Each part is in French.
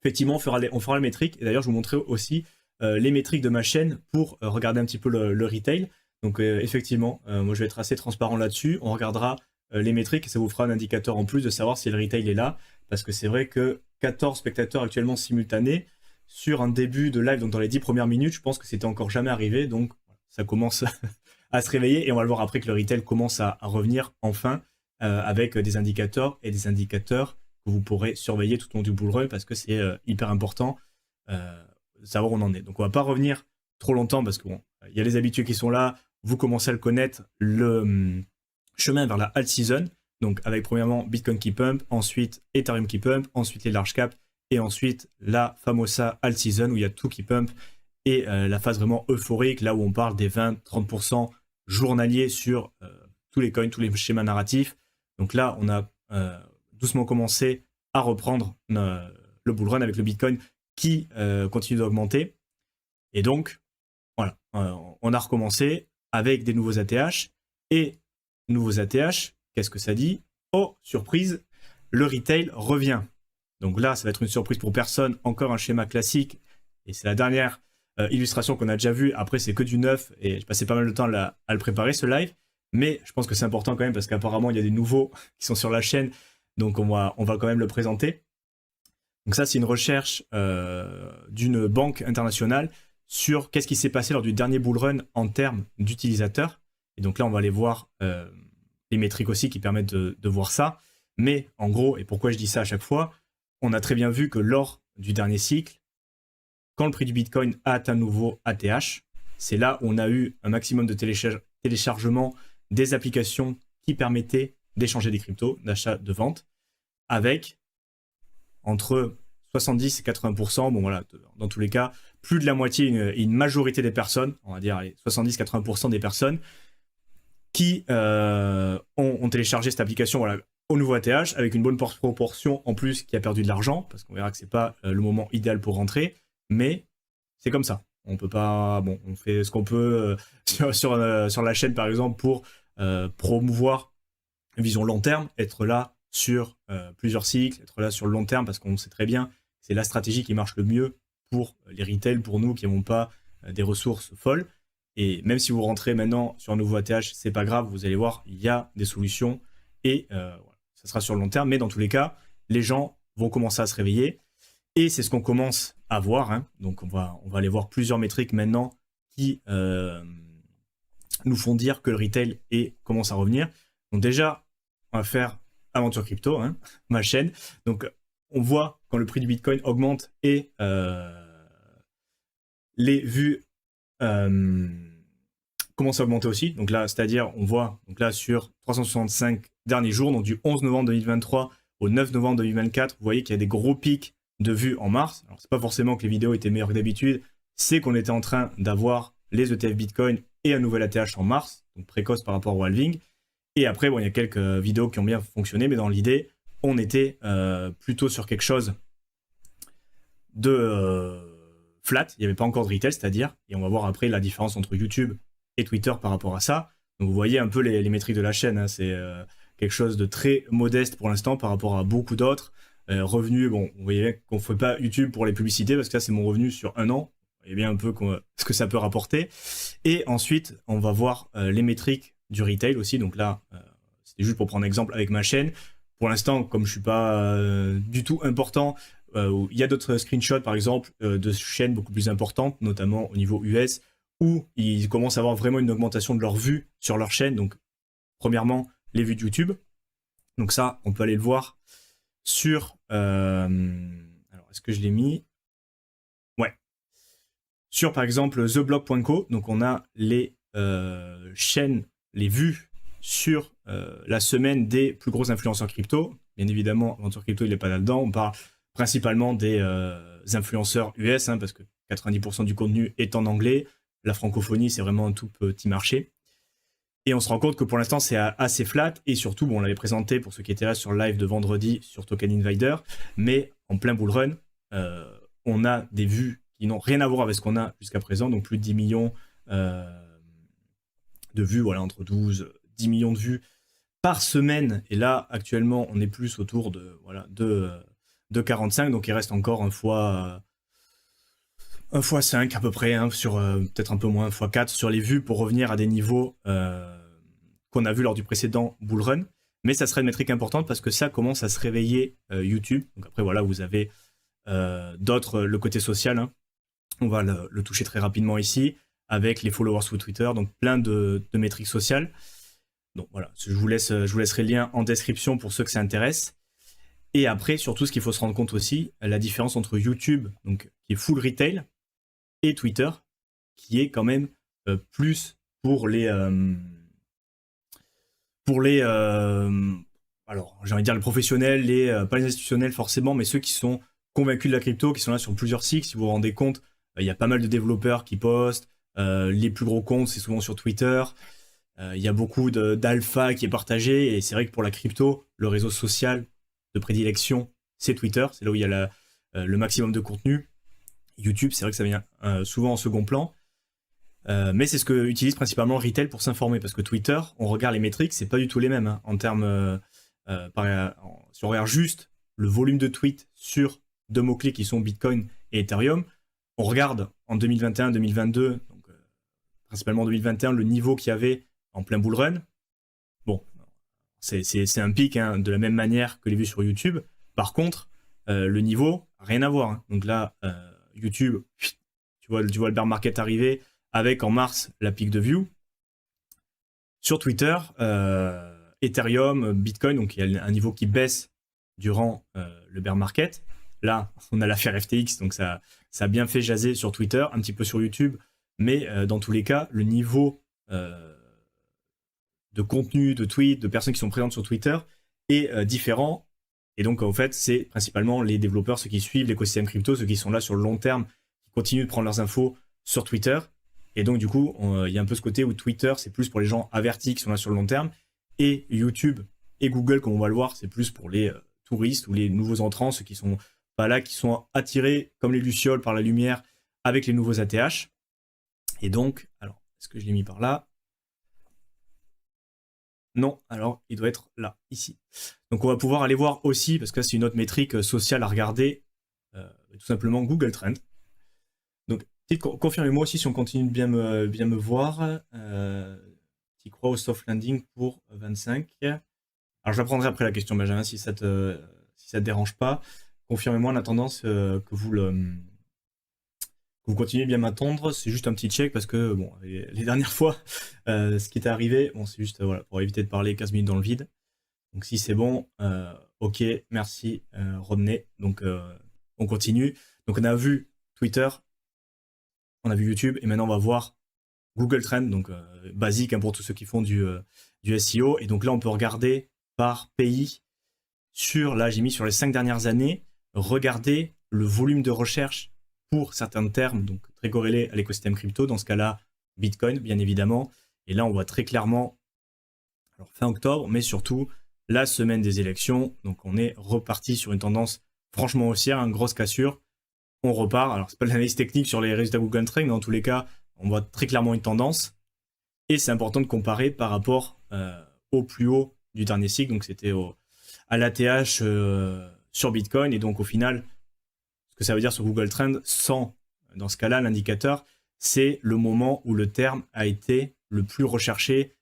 effectivement, on fera les métriques. Et d'ailleurs, je vous montrerai aussi les métriques de ma chaîne pour regarder un petit peu le retail. Donc effectivement, moi je vais être assez transparent là-dessus. On regardera les métriques et ça vous fera un indicateur en plus de savoir si le retail est là. Parce que c'est vrai que 14 spectateurs actuellement simultanés sur un début de live, donc dans les 10 premières minutes, je pense que c'était encore jamais arrivé. Donc ça commence à se réveiller et on va le voir après que le retail commence à revenir enfin avec des indicateurs et des indicateurs que vous pourrez surveiller tout au long du bull run parce que c'est hyper important de savoir où on en est. Donc on va pas revenir trop longtemps parce que bon, il y a les habitués qui sont là, vous commencez à le connaître, le chemin vers la alt season, donc avec premièrement Bitcoin qui pump, ensuite Ethereum qui pump, ensuite les large caps et ensuite la famosa alt season où il y a tout qui pump et la phase vraiment euphorique là où on parle des 20-30% journaliers sur tous les coins, tous les schémas narratifs. Donc là, on a doucement commencé à reprendre le bull run avec le Bitcoin qui continue d'augmenter. Et donc, voilà, on a recommencé avec des nouveaux ATH. Et nouveaux ATH, qu'est-ce que ça dit? Oh, surprise, le retail revient. Donc là, ça va être une surprise pour personne. Encore un schéma classique. Et c'est la dernière illustration qu'on a déjà vue. Après, c'est que du neuf. Et j'ai passé pas mal de temps à le préparer, ce live. Mais je pense que c'est important quand même parce qu'apparemment, il y a des nouveaux qui sont sur la chaîne. Donc, on va quand même le présenter. Donc ça, c'est une recherche d'une banque internationale sur qu'est-ce qui s'est passé lors du dernier bull run en termes d'utilisateurs. Et donc là, on va aller voir les métriques aussi qui permettent de voir ça. Mais en gros, et pourquoi je dis ça à chaque fois, on a très bien vu que lors du dernier cycle, quand le prix du Bitcoin a atteint nouveau ATH, c'est là où on a eu un maximum de téléchargement des applications qui permettaient d'échanger des cryptos, d'achat, de vente, avec entre 70 et 80%, bon voilà, dans tous les cas, plus de la moitié, une majorité des personnes, on va dire 70-80% des personnes, qui ont téléchargé cette application voilà, au nouveau ATH, avec une bonne proportion en plus qui a perdu de l'argent, parce qu'on verra que c'est pas le moment idéal pour rentrer, mais c'est comme ça. On peut pas, bon, on fait ce qu'on peut sur la chaîne par exemple pour promouvoir une vision long terme, être là sur plusieurs cycles, être là sur le long terme parce qu'on sait très bien que c'est la stratégie qui marche le mieux pour les retail, pour nous qui n'avons pas des ressources folles. Et même si vous rentrez maintenant sur un nouveau ATH, c'est pas grave, vous allez voir, il y a des solutions et voilà, ça sera sur le long terme. Mais dans tous les cas, les gens vont commencer à se réveiller et c'est ce qu'on commence à voir. Hein. Donc on va aller voir plusieurs métriques maintenant qui nous font dire que le retail commence à revenir. Donc déjà, on va faire Aventure Crypto, hein, ma chaîne. Donc on voit quand le prix du Bitcoin augmente et les vues commencent à augmenter aussi. Donc là, c'est-à-dire, on voit donc là sur 365 derniers jours, donc du 11 novembre 2023 au 9 novembre 2024, vous voyez qu'il y a des gros pics de vues en mars. Alors c'est pas forcément que les vidéos étaient meilleures que d'habitude, c'est qu'on était en train d'avoir les ETF Bitcoin et un nouvel ATH en mars, donc précoce par rapport au halving. Et après, bon, il y a quelques vidéos qui ont bien fonctionné, mais dans l'idée, on était plutôt sur quelque chose de flat. Il n'y avait pas encore de retail, c'est-à-dire, et on va voir après la différence entre YouTube et Twitter par rapport à ça. Donc vous voyez un peu les métriques de la chaîne, hein. C'est quelque chose de très modeste pour l'instant par rapport à beaucoup d'autres. Revenus, bon, vous voyez qu'on ne fait pas YouTube pour les publicités, parce que ça, c'est mon revenu sur un an. Vous voyez bien un peu ce que ça peut rapporter. Et ensuite, on va voir les métriques du retail aussi. Donc là, c'était juste pour prendre exemple avec ma chaîne. Pour l'instant, comme je suis pas du tout important, il y a d'autres screenshots, par exemple, de chaînes beaucoup plus importantes, notamment au niveau US, où ils commencent à avoir vraiment une augmentation de leurs vues sur leur chaîne. Donc, premièrement, les vues de YouTube. Donc ça, on peut aller le voir sur... alors, est-ce que je l'ai mis? Ouais. Sur, par exemple, theblog.co. Donc, on a les chaînes, les vues sur la semaine des plus gros influenceurs crypto. Bien évidemment, Aventure Crypto, il n'est pas là-dedans. On parle principalement des influenceurs US, hein, parce que 90% du contenu est en anglais. La francophonie, c'est vraiment un tout petit marché. Et on se rend compte que pour l'instant, c'est assez flat. Et surtout, bon, on l'avait présenté pour ceux qui étaient là sur le live de vendredi sur Token Invader. Mais en plein bull run, on a des vues qui n'ont rien à voir avec ce qu'on a jusqu'à présent. Donc plus de 10 millions de vues, voilà, entre 12, 10 millions de vues par semaine. Et là, actuellement, on est plus autour de 2,45, donc il reste encore un fois 5 à peu près, hein, sur peut-être un peu moins, 1 x 4 sur les vues pour revenir à des niveaux qu'on a vu lors du précédent bull run. Mais ça serait une métrique importante parce que ça commence à se réveiller YouTube. Donc après, voilà, vous avez d'autres, le côté social, hein. On va le toucher très rapidement ici, avec les followers sur Twitter, donc plein de métriques sociales. Donc voilà, je vous laisserai le lien en description pour ceux que ça intéresse. Et après, surtout, ce qu'il faut se rendre compte aussi, la différence entre YouTube, donc qui est full retail, et Twitter, qui est quand même plus pour les alors j'ai envie de dire les professionnels, pas les institutionnels forcément, mais ceux qui sont convaincus de la crypto, qui sont là sur plusieurs cycles. Si vous vous rendez compte, il y a pas mal de développeurs qui postent. Les plus gros comptes, c'est souvent sur Twitter. Il y a beaucoup d'alpha qui est partagé. Et c'est vrai que pour la crypto, le réseau social de prédilection, c'est Twitter. C'est là où il y a le maximum de contenu. YouTube, c'est vrai que ça vient souvent en second plan. Mais c'est ce que utilise principalement Retail pour s'informer. Parce que Twitter, on regarde les métriques, c'est pas du tout les mêmes. Hein, en termes, si on regarde juste le volume de tweets sur deux mots-clés qui sont Bitcoin et Ethereum, on regarde en 2021-2022, donc principalement en 2021, le niveau qu'il y avait en plein bull run. Bon, c'est un pic, hein, de la même manière que les vues sur YouTube. Par contre, le niveau, rien à voir. Hein. Donc là, YouTube, tu vois le bear market arriver avec en mars la pic de view. Sur Twitter, Ethereum, Bitcoin, donc il y a un niveau qui baisse durant le bear market. Là, on a l'affaire FTX, donc ça a bien fait jaser sur Twitter, un petit peu sur YouTube, mais dans tous les cas, le niveau de contenu, de tweets, de personnes qui sont présentes sur Twitter est différent. Et donc, en fait, c'est principalement les développeurs, ceux qui suivent l'écosystème crypto, ceux qui sont là sur le long terme, qui continuent de prendre leurs infos sur Twitter. Et donc, du coup, il y a un peu ce côté où Twitter, c'est plus pour les gens avertis qui sont là sur le long terme. Et YouTube et Google, comme on va le voir, c'est plus pour les touristes ou les nouveaux entrants, ceux qui sont pas là, qui sont attirés comme les lucioles par la lumière avec les nouveaux ATH. Et donc, alors, est-ce que je l'ai mis par là? Non, alors il doit être là, ici. Donc on va pouvoir aller voir aussi, parce que c'est une autre métrique sociale à regarder, tout simplement Google Trends. Donc, confirmez-moi aussi si on continue de bien me voir. Tu crois au soft landing pour 25? Alors j'apprendrai après la question, Benjamin, si ça te dérange pas. Confirmez-moi en attendant que vous continuez bien m'attendre. C'est juste un petit check parce que bon, les dernières fois, ce qui était arrivé, bon, c'est juste voilà, pour éviter de parler 15 minutes dans le vide. Donc si c'est bon, ok, merci Rodney. Donc on continue. Donc on a vu Twitter, on a vu YouTube et maintenant on va voir Google Trends, donc basique, hein, pour tous ceux qui font du SEO. Et donc là on peut regarder par pays là j'ai mis sur les 5 dernières années, regarder le volume de recherche pour certains termes, donc très corrélés à l'écosystème crypto, dans ce cas-là Bitcoin bien évidemment. Et là on voit très clairement, alors fin octobre, mais surtout la semaine des élections, donc on est reparti sur une tendance franchement haussière, une grosse cassure. On repart, alors c'est pas de l'analyse technique sur les résultats Google Trends, mais en tous les cas, on voit très clairement une tendance. Et c'est important de comparer par rapport au plus haut du dernier cycle, donc c'était à l'ATH sur Bitcoin. Et donc au final, ce que ça veut dire sur Google Trends, dans ce cas-là, l'indicateur, c'est le moment où le terme a été le plus recherché.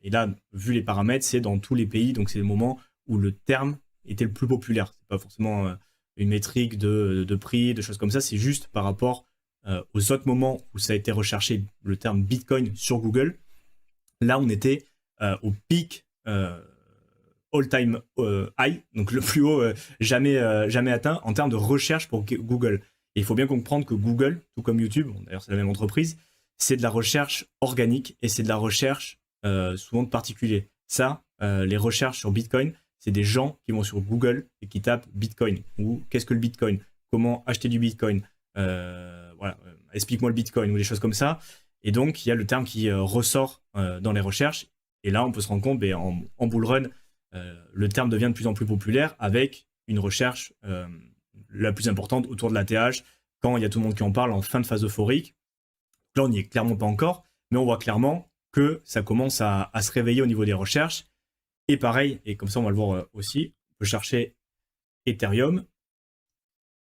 Et là, vu les paramètres, c'est dans tous les pays, donc c'est le moment où le terme était le plus populaire. C'est pas forcément une métrique de prix, de choses comme ça, c'est juste par rapport aux autres moments où ça a été recherché, le terme Bitcoin sur Google. Là, on était au pic all-time high, donc le plus haut jamais atteint en termes de recherche pour Google. Et il faut bien comprendre que Google, tout comme YouTube, bon, d'ailleurs c'est la même entreprise, c'est de la recherche organique et c'est de la recherche souvent de particuliers. Ça, les recherches sur Bitcoin, c'est des gens qui vont sur Google et qui tapent Bitcoin ou qu'est-ce que le Bitcoin, comment acheter du Bitcoin, voilà, explique-moi le Bitcoin ou des choses comme ça. Et donc il y a le terme qui ressort dans les recherches. Et là, on peut se rendre compte, en bull run, le terme devient de plus en plus populaire avec une recherche la plus importante autour de l'ATH, quand il y a tout le monde qui en parle en fin de phase euphorique. Là, on n'y est clairement pas encore, mais on voit clairement que ça commence à se réveiller au niveau des recherches. Et pareil, et comme ça on va le voir aussi, on peut chercher Ethereum.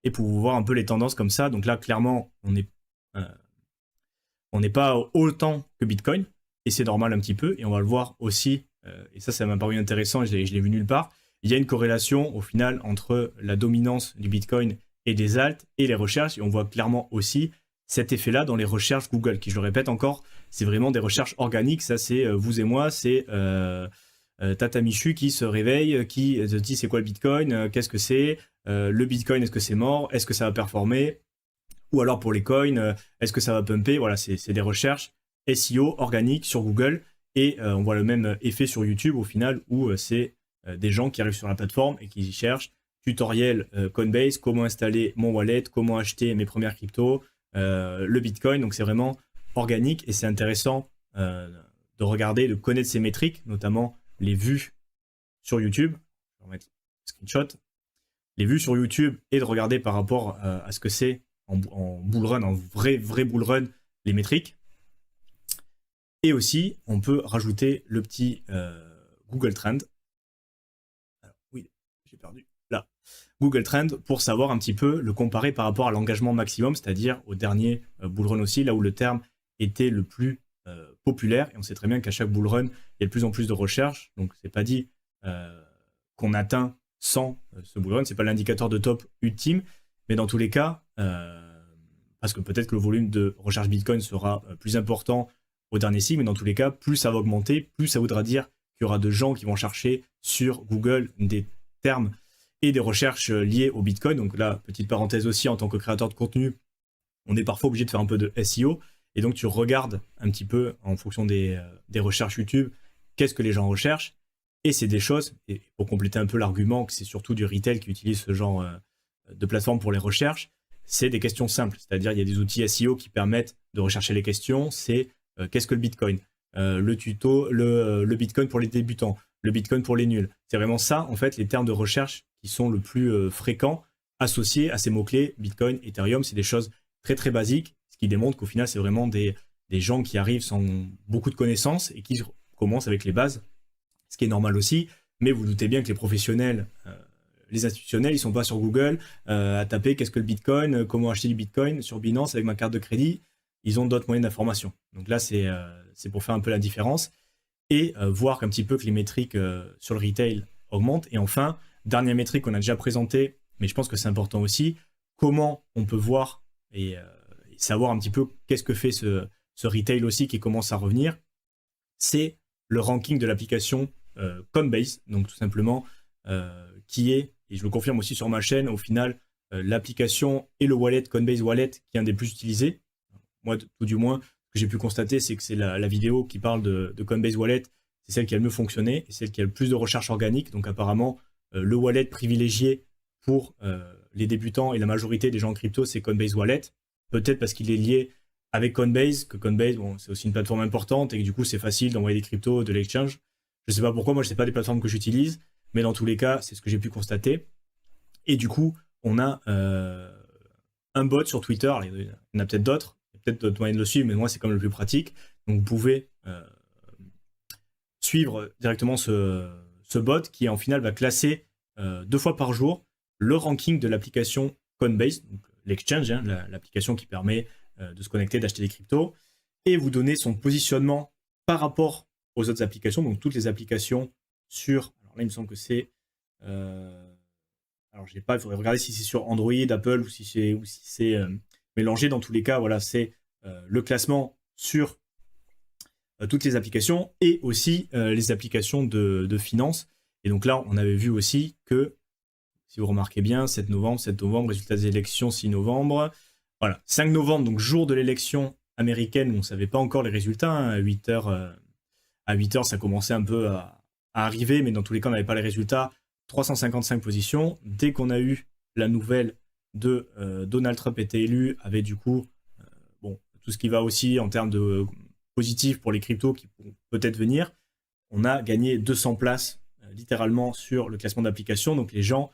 et pour voir un peu les tendances comme ça. Donc là, clairement, on n'est pas autant que Bitcoin, et c'est normal un petit peu, et on va le voir aussi, et ça m'a paru intéressant, et je l'ai vu nulle part. Il y a une corrélation au final entre la dominance du Bitcoin et des alts et les recherches, et on voit clairement aussi cet effet-là dans les recherches Google, qui, je le répète encore, c'est vraiment des recherches organiques. Ça, c'est vous et moi, c'est Tata Michu qui se réveille, qui se dit c'est quoi le Bitcoin, qu'est-ce que c'est, le Bitcoin, est-ce que c'est mort, est-ce que ça va performer, ou alors pour les coins, est-ce que ça va pumper. Voilà, c'est des recherches SEO organiques sur Google, et on voit le même effet sur YouTube au final, où c'est des gens qui arrivent sur la plateforme et qui cherchent tutoriel Coinbase, comment installer mon wallet, comment acheter mes premières cryptos, le Bitcoin. Donc c'est vraiment organique, et c'est intéressant de regarder, de connaître ces métriques, notamment les vues sur YouTube. Je vais mettre un screenshot. Les vues sur YouTube, et de regarder par rapport à ce que c'est en bull run, en vrai bull run, les métriques. Et aussi, on peut rajouter le petit Google Trend. Alors, oui, j'ai perdu. Là. Google Trend, pour savoir un petit peu, le comparer par rapport à l'engagement maximum, c'est-à-dire au dernier bull run aussi, là où le terme était le plus populaire. Et on sait très bien qu'à chaque bull run, il y a de plus en plus de recherches. Donc, c'est pas dit qu'on atteint 100 ce bull run. C'est pas l'indicateur de top ultime. Mais dans tous les cas, parce que peut-être que le volume de recherche Bitcoin sera plus important au dernier cycle, mais dans tous les cas, plus ça va augmenter, plus ça voudra dire qu'il y aura de gens qui vont chercher sur Google des termes et des recherches liées au Bitcoin. Donc là, petite parenthèse aussi, en tant que créateur de contenu, on est parfois obligé de faire un peu de SEO, et donc tu regardes un petit peu en fonction des recherches YouTube, qu'est-ce que les gens recherchent, et c'est des choses, et pour compléter un peu l'argument que c'est surtout du retail qui utilise ce genre de plateforme pour les recherches, c'est des questions simples, c'est-à-dire il y a des outils SEO qui permettent de rechercher les questions. C'est qu'est-ce que le Bitcoin, le tuto, le Bitcoin pour les débutants, le Bitcoin pour les nuls. C'est vraiment ça, en fait, les termes de recherche qui sont le plus fréquents associés à ces mots-clés, Bitcoin, Ethereum. C'est des choses très très basiques, ce qui démontre qu'au final, c'est vraiment des gens qui arrivent sans beaucoup de connaissances et qui commencent avec les bases, ce qui est normal aussi. Mais vous doutez bien que les professionnels, les institutionnels, ils ne sont pas sur Google à taper qu'est-ce que le Bitcoin, comment acheter du Bitcoin sur Binance avec ma carte de crédit. Ils ont d'autres moyens d'information. Donc là, c'est pour faire un peu la différence et voir un petit peu que les métriques sur le retail augmentent. Et enfin, dernière métrique qu'on a déjà présentée, mais je pense que c'est important aussi, comment on peut voir et savoir un petit peu qu'est-ce que fait ce retail aussi qui commence à revenir, c'est le ranking de l'application Coinbase, donc tout simplement qui est, et je le confirme aussi sur ma chaîne, au final, l'application et le wallet, Coinbase Wallet, qui est un des plus utilisés. Moi, tout du moins, ce que j'ai pu constater, c'est que c'est la vidéo qui parle de Coinbase Wallet, c'est celle qui a le mieux fonctionné, et celle qui a le plus de recherche organique. Donc apparemment, le wallet privilégié pour les débutants et la majorité des gens en crypto, c'est Coinbase Wallet. Peut-être parce qu'il est lié avec Coinbase, que Coinbase, bon, c'est aussi une plateforme importante, et que du coup, c'est facile d'envoyer des cryptos de l'exchange. Je ne sais pas pourquoi, moi, je ne sais pas des plateformes que j'utilise, mais dans tous les cas, c'est ce que j'ai pu constater. Et du coup, on a un bot sur Twitter. Il y en a peut-être d'autres. Il y a peut-être d'autres moyens de le suivre, mais moi, c'est comme le plus pratique. Donc, vous pouvez suivre directement ce bot qui, en final, va classer 2 fois par jour le ranking de l'application Coinbase, donc l'exchange, hein, l'application qui permet de se connecter, d'acheter des cryptos, et vous donner son positionnement par rapport aux autres applications. Donc, toutes les applications sur... Alors là, il me semble que c'est... alors, j'ai pas, il faudrait regarder si c'est sur Android, Apple ou si c'est mélangé. Dans tous les cas, voilà, c'est le classement sur toutes les applications et aussi les applications de finance. Et donc là, on avait vu aussi que, si vous remarquez bien, 7 novembre, résultat des élections 6 novembre. Voilà, 5 novembre, donc jour de l'élection américaine, on ne savait pas encore les résultats. Hein, à 8h, ça commençait un peu à arriver, mais dans tous les cas, on n'avait pas les résultats. 355 positions. Dès qu'on a eu la nouvelle de Donald Trump était élu, avec du coup bon, tout ce qui va aussi en termes de positif pour les cryptos qui pourront peut-être venir, on a gagné 200 places littéralement sur le classement d'applications. Donc les gens,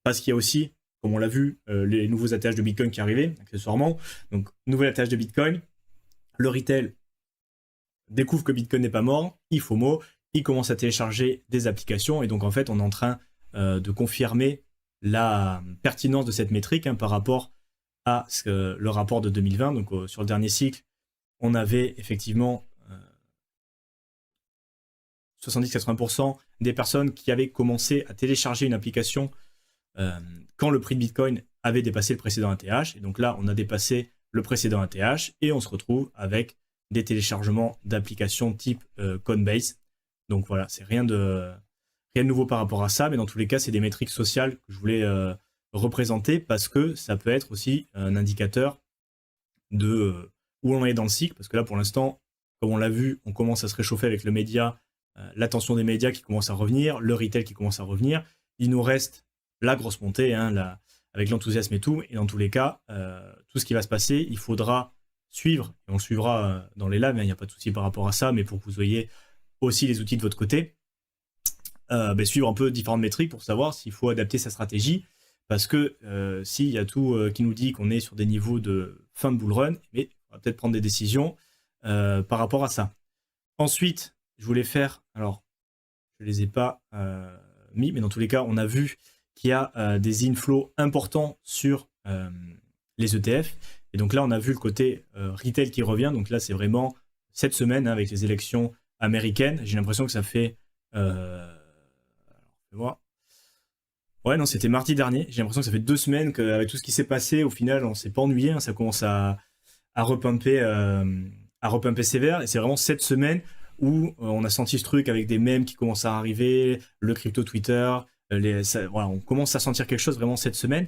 parce qu'il y a aussi, comme on l'a vu, les nouveaux attaches de Bitcoin qui arrivaient accessoirement. Donc nouvelle attache de Bitcoin, le retail découvre que Bitcoin n'est pas mort, il FOMO, il commence à télécharger des applications, et donc en fait on est en train de confirmer la pertinence de cette métrique hein, par rapport à le rapport de 2020. Donc sur le dernier cycle, on avait effectivement 70-80% des personnes qui avaient commencé à télécharger une application quand le prix de Bitcoin avait dépassé le précédent ATH. Et donc là, on a dépassé le précédent ATH et on se retrouve avec des téléchargements d'applications type Coinbase. Donc voilà, c'est rien de nouveau par rapport à ça, mais dans tous les cas, c'est des métriques sociales que je voulais représenter parce que ça peut être aussi un indicateur de où on est dans le cycle. Parce que là, pour l'instant, comme on l'a vu, on commence à se réchauffer avec le média, l'attention des médias qui commence à revenir, le retail qui commence à revenir. Il nous reste la grosse montée, hein, avec l'enthousiasme et tout. Et dans tous les cas, tout ce qui va se passer, il faudra suivre, et on le suivra dans les lives, il n'y a pas de souci par rapport à ça, mais pour que vous ayez aussi les outils de votre côté, suivre un peu différentes métriques pour savoir s'il faut adapter sa stratégie, parce que s'il y a tout qui nous dit qu'on est sur des niveaux de fin de bull run, mais on va peut-être prendre des décisions par rapport à ça. Ensuite, je voulais faire, alors je ne les ai pas mis, mais dans tous les cas, on a vu qu'il y a des inflows importants sur les ETF. Et donc là, on a vu le côté retail qui revient. Donc là, c'est vraiment cette semaine hein, avec les élections américaines. J'ai l'impression que ça fait... Ouais, non, c'était mardi dernier. J'ai l'impression que ça fait 2 semaines qu'avec tout ce qui s'est passé, au final, on s'est pas ennuyé. Hein, ça commence à repumper sévère. Et c'est vraiment cette semaine où on a senti ce truc avec des mèmes qui commencent à arriver, le crypto Twitter. Voilà, on commence à sentir quelque chose vraiment cette semaine.